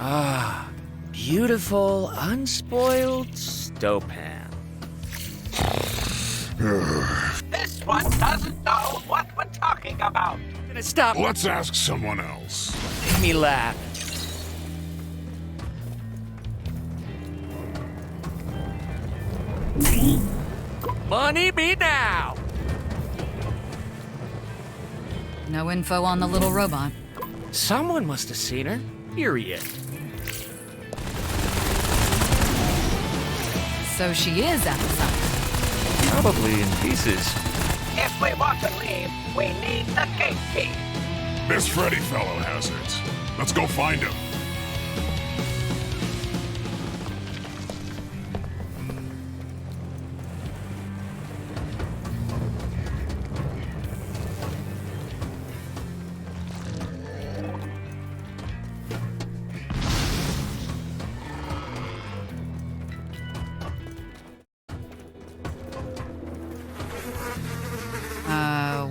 Ah, beautiful, unspoiled stove pan. This one doesn't know what we're talking about. Gonna stop. Let's ask someone else. Make me laugh. Money me now! No info on the little robot. Someone must have seen her. Period. So she is at the site. Probably in pieces. If we want to leave, we need the gate key. This Freddie fellow has it. Let's go find him.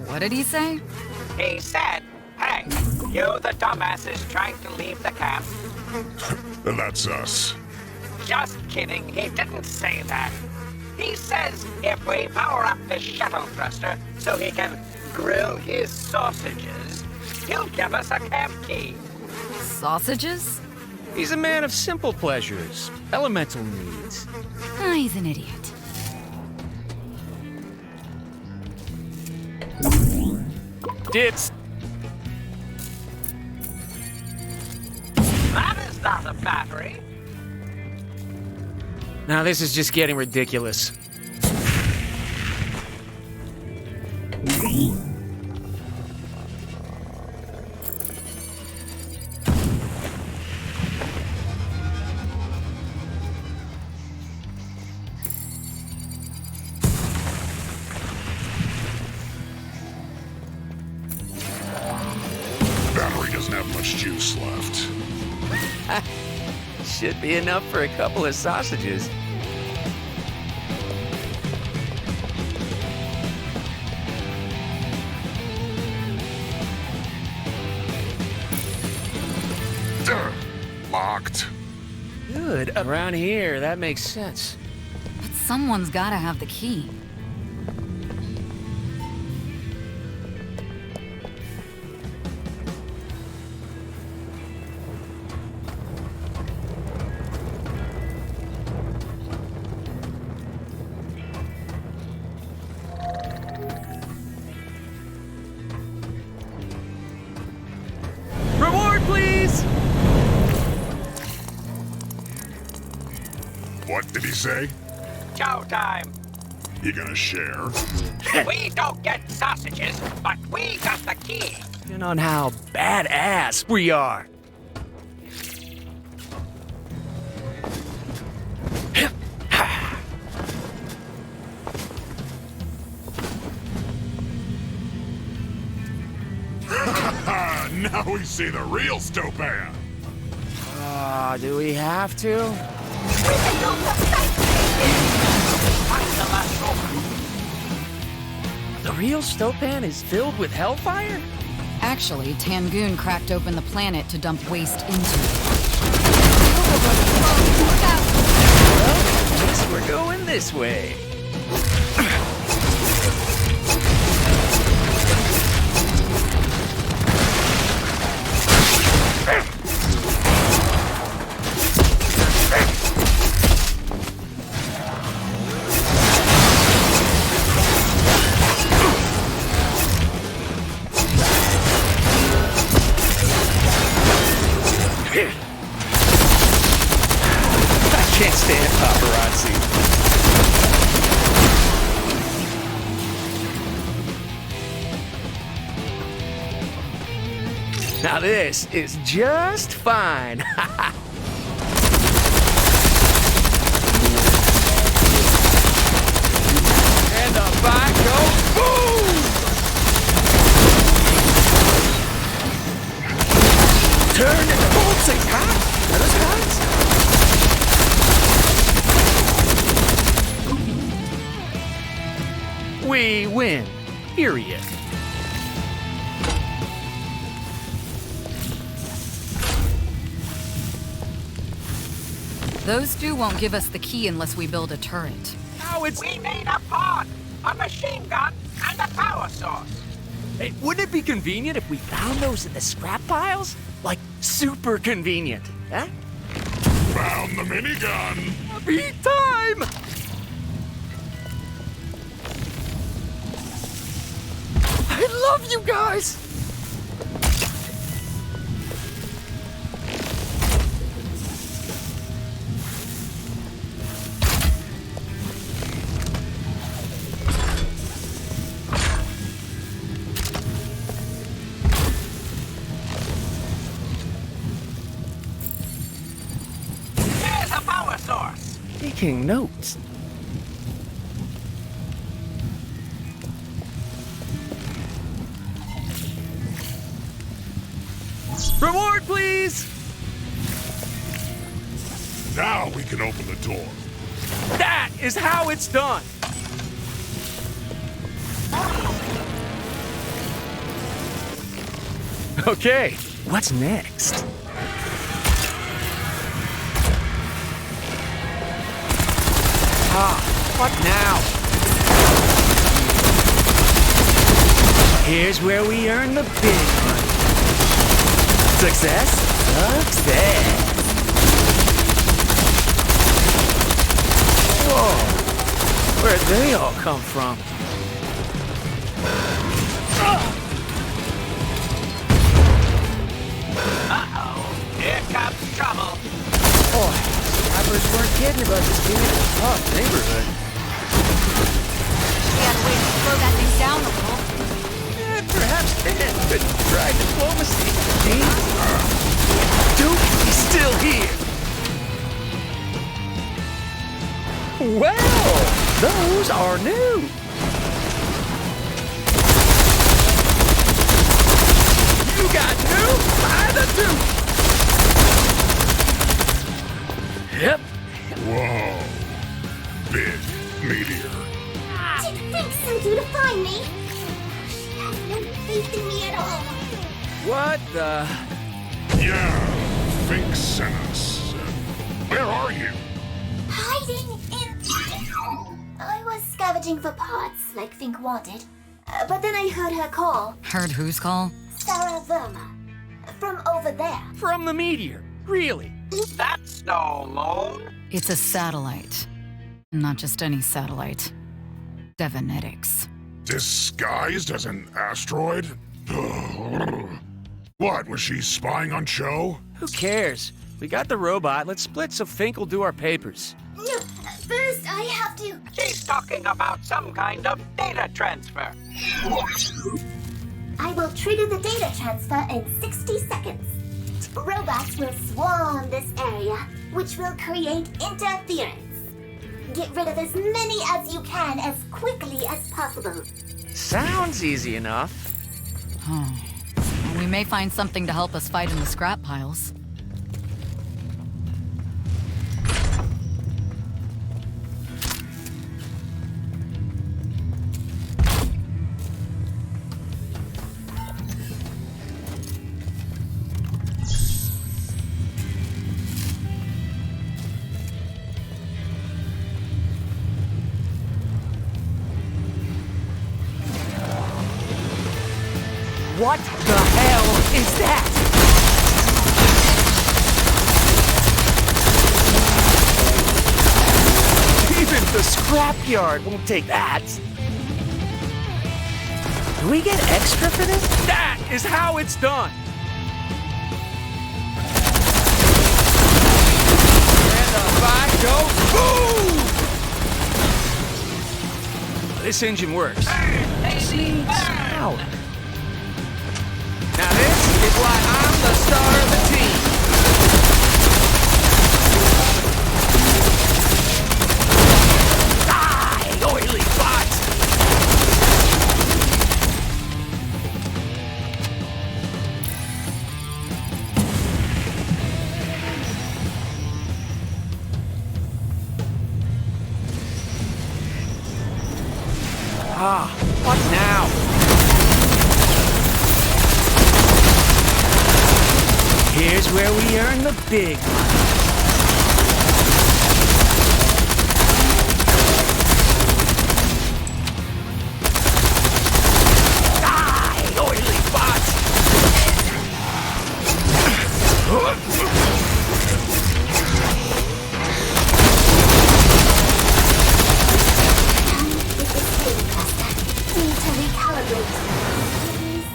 What did he say? He said, hey, you the dumbasses trying to leave the camp. That's us. Just kidding, he didn't say that. He says if we power up the shuttle thruster so he can grill his sausages, he'll give us a camp key. Sausages? He's a man of simple pleasures, elemental needs. Ah, he's an idiot. Dits. That is not a battery. Now this is just getting ridiculous. Battery doesn't have much juice left. Should be enough for a couple of sausages. Locked. Good. Around here, that makes sense. But someone's gotta have the key. Reward, please! What did he say? Chow time. You gonna share? We don't get sausages, but we got the key. And on how badass we are. Now we see the real Stopan. Do we have to? The real Stopan is filled with hellfire? Actually, Tangoon cracked open the planet to dump waste into it. Well, guess we're going this way. I can't stand paparazzi. Now this is just fine. And the bike goes boom! Turn and the bolts say hot. Are those hot? We win. Period. Those two won't give us the key unless we build a turret. Now it's... We need a pod, a machine gun, and a power source. Hey, wouldn't it be convenient if we found those in the scrap piles? Like, super convenient, huh? Found the minigun. Beat time! I love you guys! There's a power source. Taking notes. Reward, please! Now we can open the door. That is how it's done! Okay, what's next? What now? Here's where we earn the big money. Success? Success! Whoa! Where'd they all come from? Uh-oh, here comes trouble. Boy, rappers weren't kidding about this being a tough neighborhood. We had to wait to slow that thing down a little. Perhaps Dan could try diplomacy. Duke is still here. Well, those are new. You got new by the Duke. Yep. Whoa. Big meteor. Did Fink send you to find me? She has no faith in me at all. What the? Yeah, Fink sent us. Where are you? Hiding in... I was scavenging for parts, like Fink wanted. But then I heard her call. Heard whose call? Sarah Verma. From over there. From the meteor. Really? That's no moon. It's a satellite. Not just any satellite. Devonetics. Disguised as an asteroid? What, was she spying on Cho? Who cares? We got the robot. Let's split so Fink will do our papers. No, first I have to... She's talking about some kind of data transfer. I will trigger the data transfer in 60 seconds. Robots will swarm this area, which will create interference. Get rid of as many as you can as quickly as possible. Sounds easy enough. Oh. Well, we may find something to help us fight in the scrap piles. What the hell is that? Even the scrapyard won't take that. Do we get extra for this? That is how it's done. And the fight goes boom! This engine works. Seems out. Now this is why I'm the star of the team. Die, oily bot! What now? Here's where we earn the big money.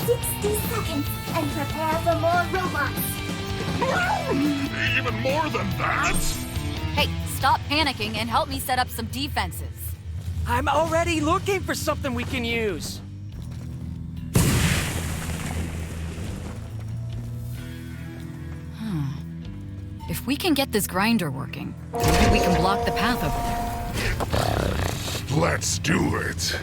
60 seconds and prepare for more robots. Even more than that? Hey, stop panicking and help me set up some defenses. I'm already looking for something we can use. If we can get this grinder working, maybe we can block the path over there. Let's do it.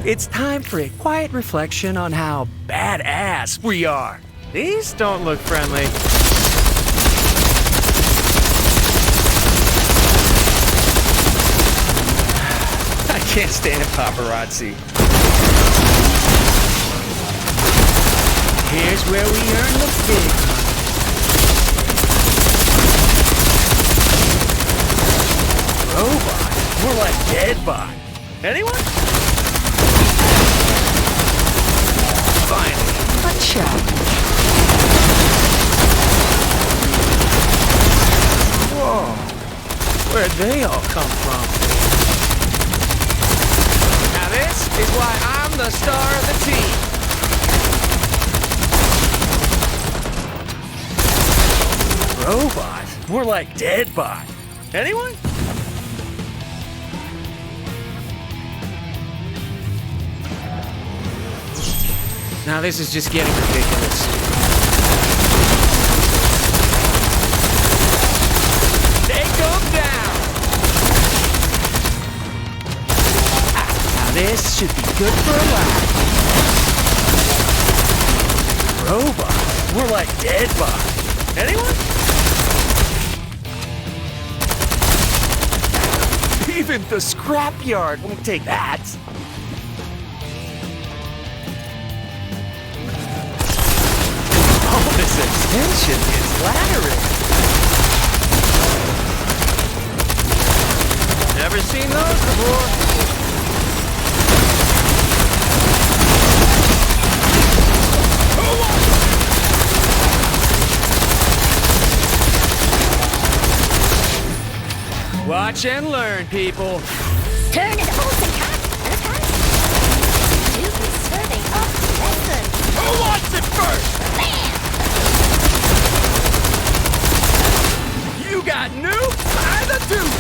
It's time for a quiet reflection on how badass we are. These don't look friendly. I can't stand paparazzi. Here's where we earn the big money. Robot, more like deadbot. Anyone? Finally, a challenge. Whoa, where'd they all come from? Now this is why I'm the star of the team. Robot, more like deadbot. Anyone? Now this is just getting ridiculous. Take them down! Now this should be good for a laugh. Robot, more like deadbot. Anyone? Even the scrapyard won't take that. This extension is flattering. Never seen those before. Watch and learn, people. Turn it horse and cat. You'll be serving up lesson. Who wants it first? Bam! You got nukes by the duke.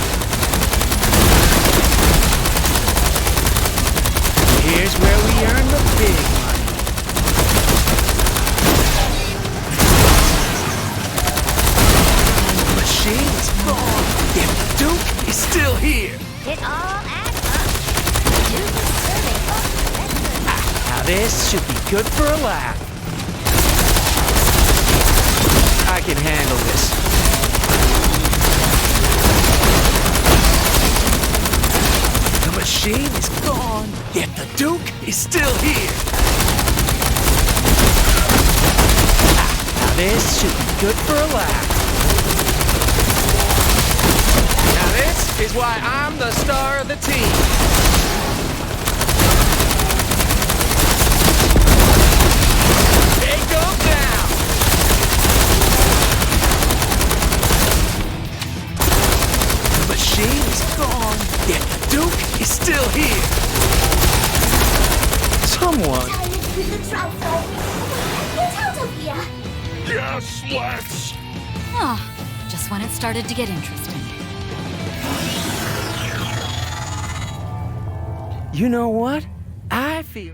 Here's where we earn the big money. The machine's gone, yet the duke is still here. It all adds up. You'll be serving up lesson. Now this should be good for a laugh. I can handle this. The machine is gone, yet the Duke is still here. Now this should be good for a laugh. Now this is why I'm the star of the team. Take them down. The machine is gone, yet the Duke is still here. Someone. Giant with the trouser. Get out of here. Yes, let's. Oh, just when it started to get interesting. You know what? I feel